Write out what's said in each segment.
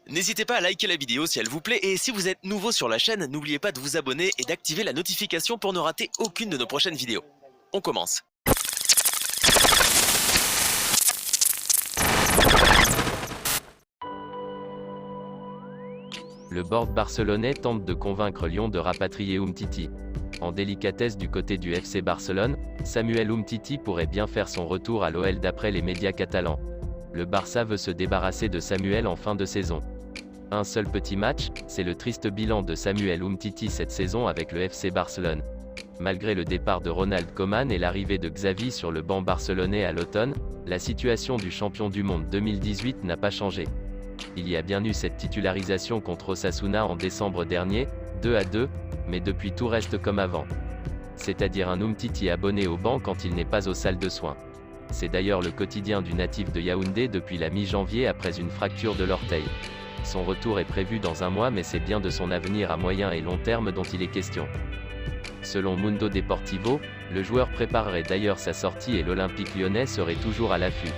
N'hésitez pas à liker la vidéo si elle vous plaît et si vous êtes nouveau sur la chaîne, n'oubliez pas de vous abonner et d'activer la notification pour ne rater aucune de nos prochaines vidéos. On commence. Le board barcelonais tente de convaincre Lyon de rapatrier Umtiti. En délicatesse du côté du FC Barcelone, Samuel Umtiti pourrait bien faire son retour à l'OL d'après les médias catalans. Le Barça veut se débarrasser de Samuel en fin de saison. Un seul petit match, c'est le triste bilan de Samuel Umtiti cette saison avec le FC Barcelone. Malgré le départ de Ronald Koeman et l'arrivée de Xavi sur le banc barcelonais à l'automne, la situation du champion du monde 2018 n'a pas changé. Il y a bien eu cette titularisation contre Osasuna en décembre dernier, 2-2, mais depuis tout reste comme avant. C'est-à-dire un Umtiti abonné au banc quand il n'est pas aux salles de soins. C'est d'ailleurs le quotidien du natif de Yaoundé depuis la mi-janvier après une fracture de l'orteil. Son retour est prévu dans un mois mais c'est bien de son avenir à moyen et long terme dont il est question. Selon Mundo Deportivo, le joueur préparerait d'ailleurs sa sortie et l'Olympique lyonnais serait toujours à l'affût.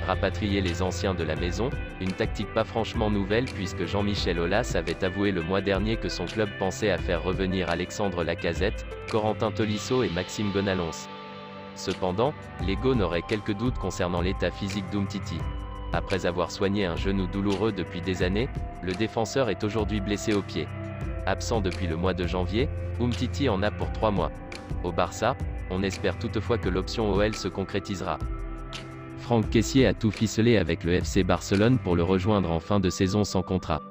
Rapatrier les anciens de la maison, une tactique pas franchement nouvelle puisque Jean-Michel Aulas avait avoué le mois dernier que son club pensait à faire revenir Alexandre Lacazette, Corentin Tolisso et Maxime Gonalons. Cependant, Lego n'aurait quelques doutes concernant l'état physique d'Umtiti. Après avoir soigné un genou douloureux depuis des années, le défenseur est aujourd'hui blessé au pied. Absent depuis le mois de janvier, Umtiti en a pour 3 mois. Au Barça, on espère toutefois que l'option OL se concrétisera. Franck Kessié a tout ficelé avec le FC Barcelone pour le rejoindre en fin de saison sans contrat.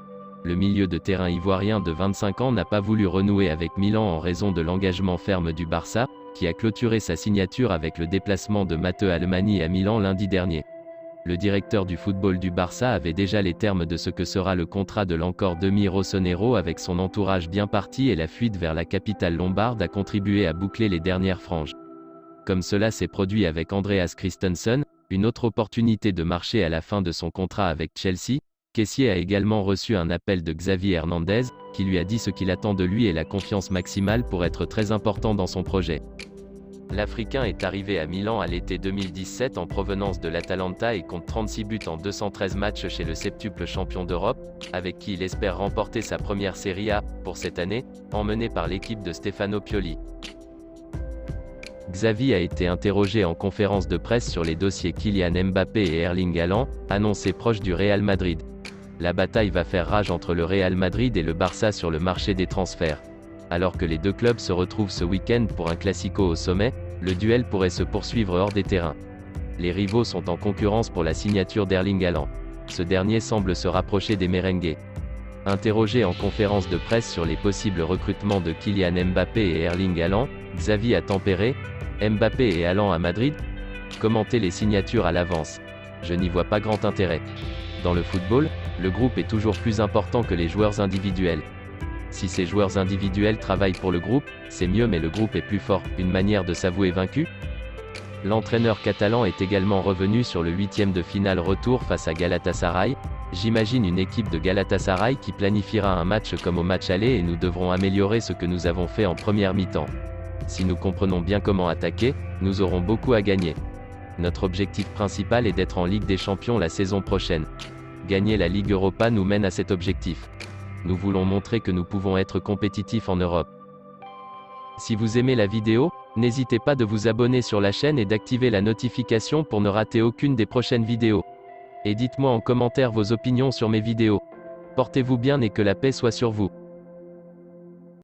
Le milieu de terrain ivoirien de 25 ans n'a pas voulu renouer avec Milan en raison de l'engagement ferme du Barça, qui a clôturé sa signature avec le déplacement de Matteo Alemany à Milan lundi dernier. Le directeur du football du Barça avait déjà les termes de ce que sera le contrat de l'encore demi-rossonero avec son entourage bien parti et la fuite vers la capitale lombarde a contribué à boucler les dernières franges. Comme cela s'est produit avec Andreas Christensen, une autre opportunité de marché à la fin de son contrat avec Chelsea, Kessié a également reçu un appel de Xavi Hernandez, qui lui a dit ce qu'il attend de lui et la confiance maximale pour être très important dans son projet. L'Africain est arrivé à Milan à l'été 2017 en provenance de l'Atalanta et compte 36 buts en 213 matchs chez le septuple champion d'Europe, avec qui il espère remporter sa première Serie A, pour cette année, emmenée par l'équipe de Stefano Pioli. Xavi a été interrogé en conférence de presse sur les dossiers Kylian Mbappé et Erling Haaland, annoncés proches du Real Madrid. La bataille va faire rage entre le Real Madrid et le Barça sur le marché des transferts. Alors que les deux clubs se retrouvent ce week-end pour un classico au sommet, le duel pourrait se poursuivre hors des terrains. Les rivaux sont en concurrence pour la signature d'Erling Haaland. Ce dernier semble se rapprocher des merengues. Interrogé en conférence de presse sur les possibles recrutements de Kylian Mbappé et Erling Haaland, Xavi a tempéré « Mbappé et Haaland à Madrid ? Commentez les signatures à l'avance. Je n'y vois pas grand intérêt. Dans le football, le groupe est toujours plus important que les joueurs individuels. Si ces joueurs individuels travaillent pour le groupe, c'est mieux mais le groupe est plus fort, une manière de s'avouer vaincu ?» L'entraîneur catalan est également revenu sur le 8e de finale retour face à Galatasaray. « J'imagine une équipe de Galatasaray qui planifiera un match comme au match aller et nous devrons améliorer ce que nous avons fait en première mi-temps. Si nous comprenons bien comment attaquer, nous aurons beaucoup à gagner. Notre objectif principal est d'être en Ligue des Champions la saison prochaine. Gagner la Ligue Europa nous mène à cet objectif. Nous voulons montrer que nous pouvons être compétitifs en Europe. » Si vous aimez la vidéo, n'hésitez pas de vous abonner sur la chaîne et d'activer la notification pour ne rater aucune des prochaines vidéos. Et dites-moi en commentaire vos opinions sur mes vidéos. Portez-vous bien et que la paix soit sur vous.